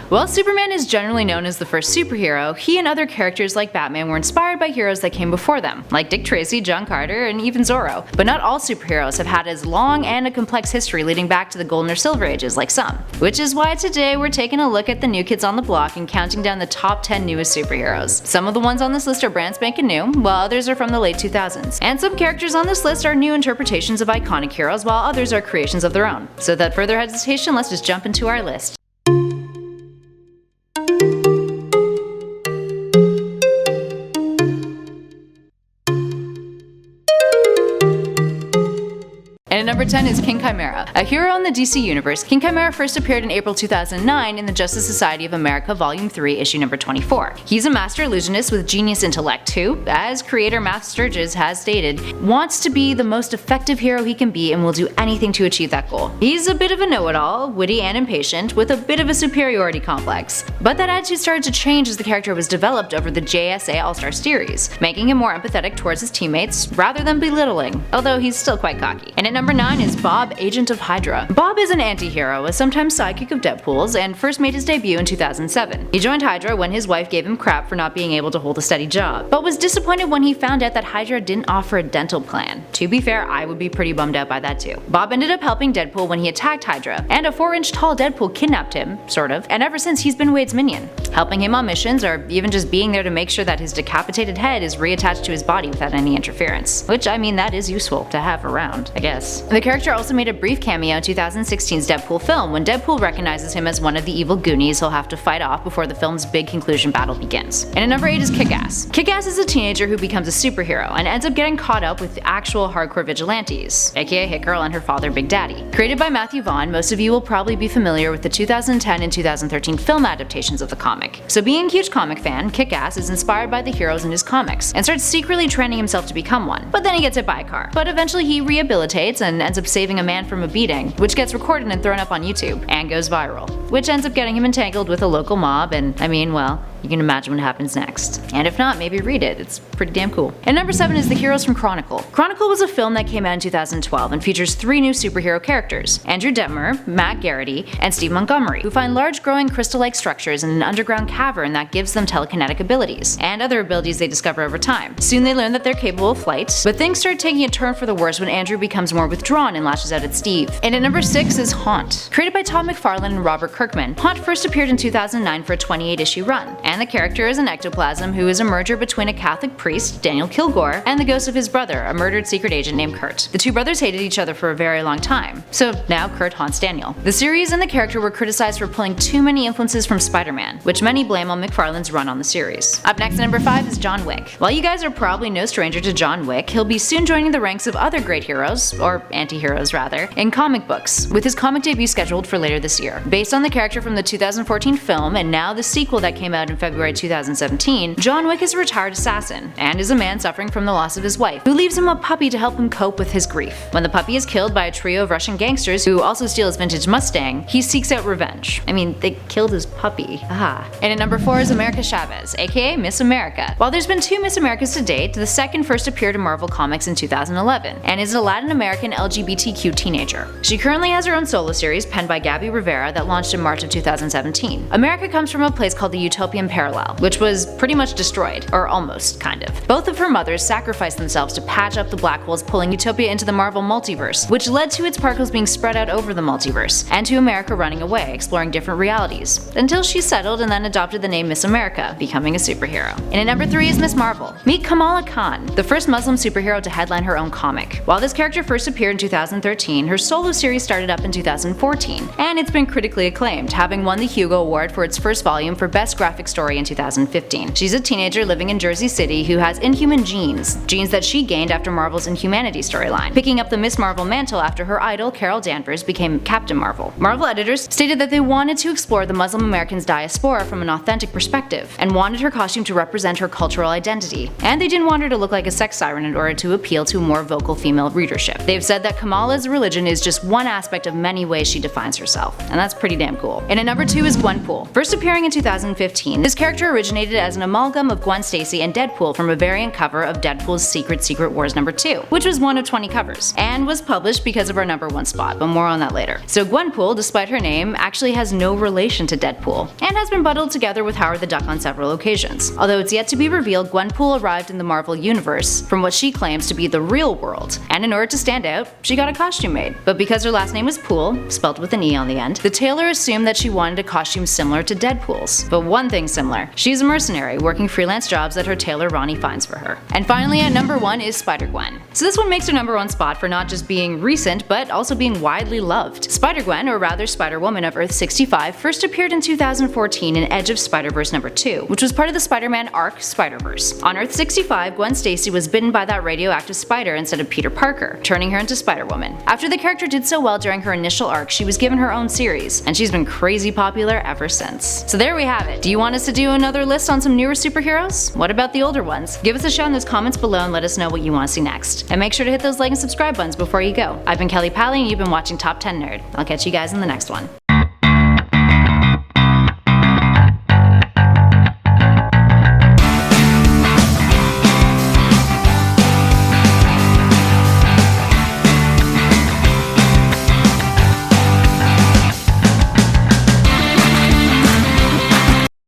While Superman is generally known as the first superhero, he and other characters like Batman were inspired by heroes that came before them, like Dick Tracey, John Carter, and even Zorro. But not all superheroes have had as long and a complex history leading back to the Golden or Silver Ages like some. Which is why today we're taking a look at the new kids on the block and counting down the top 10 newest superheroes. Some of the ones on this list are brand spanking new, while others are from the late 2000s. And some characters on this list are new interpretations of iconic heroes, while others are creations of their own. So without further hesitation, let's just jump into our list. And at number 10 is King Chimera. A hero in the DC universe, King Chimera first appeared in April 2009 in the Justice Society of America Volume 3, issue number 24. He's a master illusionist with genius intellect who, as creator Matt Sturges has stated, wants to be the most effective hero he can be and will do anything to achieve that goal. He's a bit of a know-it-all, witty and impatient, with a bit of a superiority complex. But that attitude started to change as the character was developed over the JSA All-Star series, making him more empathetic towards his teammates rather than belittling, although he's still quite cocky. And at number 9 is Bob, Agent of Hydra. Bob is an anti-hero, a sometimes sidekick of Deadpool's, and first made his debut in 2007. He joined Hydra when his wife gave him crap for not being able to hold a steady job, but was disappointed when he found out that Hydra didn't offer a dental plan. To be fair, I would be pretty bummed out by that too. Bob ended up helping Deadpool when he attacked Hydra, and a 4-inch tall Deadpool kidnapped him, sort of, and ever since he's been Wade's minion, helping him on missions or even just being there to make sure that his decapitated head is reattached to his body without any interference. Which, I mean, that is useful to have around, I guess. The character also made a brief cameo in 2016's Deadpool film when Deadpool recognizes him as one of the evil Goonies he'll have to fight off before the film's big conclusion battle begins. And at number 8 is Kick-Ass. Kick-Ass is a teenager who becomes a superhero and ends up getting caught up with actual hardcore vigilantes, aka Hit Girl and her father Big Daddy. Created by Matthew Vaughn, most of you will probably be familiar with the 2010 and 2013 film adaptations of the comic. So being a huge comic fan, Kick-Ass is inspired by the heroes in his comics and starts secretly training himself to become one. But then he gets hit by a car. But eventually he rehabilitates and ends up saving a man from a beating, which gets recorded and thrown up on YouTube, and goes viral, which ends up getting him entangled with a local mob, and I mean, well, you can imagine what happens next. And if not, maybe read it, it's pretty damn cool. And number 7 is The Heroes from Chronicle. Chronicle was a film that came out in 2012 and features 3 new superhero characters, Andrew Detmer, Matt Garrity, and Steve Montgomery, who find large growing crystal-like structures in an underground cavern that gives them telekinetic abilities, and other abilities they discover over time. Soon they learn that they're capable of flight, but things start taking a turn for the worse when Andrew becomes more withdrawn and lashes out at Steve. And at number 6 is Haunt. Created by Todd McFarlane and Robert Kirkman, Haunt first appeared in 2009 for a 28-issue run, and the character is an ectoplasm who is a merger between a Catholic priest, Daniel Kilgore, and the ghost of his brother, a murdered secret agent named Kurt. The two brothers hated each other for a very long time, so now Kurt haunts Daniel. The series and the character were criticized for pulling too many influences from Spider-Man, which many blame on McFarlane's run on the series. Up next at number 5 is John Wick. While you guys are probably no stranger to John Wick, he'll be soon joining the ranks of other great heroes, or anti-heroes rather, in comic books, with his comic debut scheduled for later this year. Based on the character from the 2014 film and now the sequel that came out in February 2017, John Wick is a retired assassin, and is a man suffering from the loss of his wife, who leaves him a puppy to help him cope with his grief. When the puppy is killed by a trio of Russian gangsters who also steal his vintage Mustang, he seeks out revenge. I mean, they killed his puppy. Aha. And at number 4 is America Chavez, aka Miss America. While there's been 2 Miss Americas to date, the second first appeared in Marvel Comics in 2011, and is a Latin American LGBTQ teenager. She currently has her own solo series penned by Gabby Rivera that launched in March of 2017. America comes from a place called the Utopian Parallel, which was pretty much destroyed, or almost, kind of. Both of her mothers sacrificed themselves to patch up the black holes pulling Utopia into the Marvel multiverse, which led to its particles being spread out over the multiverse, and to America running away, exploring different realities, until she settled and then adopted the name Miss America, becoming a superhero. And at number 3 is Miss Marvel. Meet Kamala Khan, the first Muslim superhero to headline her own comic. While this character first appeared in 2013, her solo series started up in 2014, and it's been critically acclaimed, having won the Hugo Award for its first volume for Best Graphic Story in 2015. She's a teenager living in Jersey City who has inhuman genes that she gained after Marvel's Inhumanity storyline, picking up the Miss Marvel mantle after her idol Carol Danvers became Captain Marvel. Marvel editors stated that they wanted to explore the Muslim Americans' diaspora from an authentic perspective, and wanted her costume to represent her cultural identity, and they didn't want her to look like a sex siren in order to appeal to a more vocal female readership. They've said that Kamala's religion is just one aspect of many ways she defines herself, and that's pretty damn cool. And at number 2 is Gwenpool. First appearing in 2015, this character originated as an amalgam of Gwen Stacy and Deadpool from a variant cover of Deadpool's Secret Wars #2, which was one of 20 covers, and was published because of our #1 spot, but more on that later. So Gwenpool, despite her name, actually has no relation to Deadpool, and has been bundled together with Howard the Duck on several occasions. Although it's yet to be revealed, Gwenpool arrived in the Marvel Universe from what she claims to be the real world, and in order to stand out, she got a costume made. But because her last name was Pool, spelled with an E on the end, the tailor assumed that she wanted a costume similar to Deadpool's. But one thing similar: she's a mercenary, working freelance jobs that her tailor Ronnie finds for her. And finally, at #1 is Spider-Gwen. So this one makes her #1 spot for not just being recent, but also being widely loved. Spider-Gwen, or rather Spider-Woman of Earth 65, first appeared in 2014 in Edge of Spider-Verse #2, which was part of the Spider-Man arc Spider-Verse. On Earth 65, Gwen Stacy was bitten by that radioactive spider instead of Peter Parker, turning her into Spider-Woman. After the character did so well during her initial arc, she was given her own series, and she's been crazy popular ever since. So there we have it. Do you want us to do another list on some newer superheroes? What about the older ones? Give us a shout in those comments below and let us know what you want to see next. And make sure to hit those like and subscribe buttons before you go. I've been Kelly Pally, and you've been watching Top 10 Nerd. I'll catch you guys in the next one.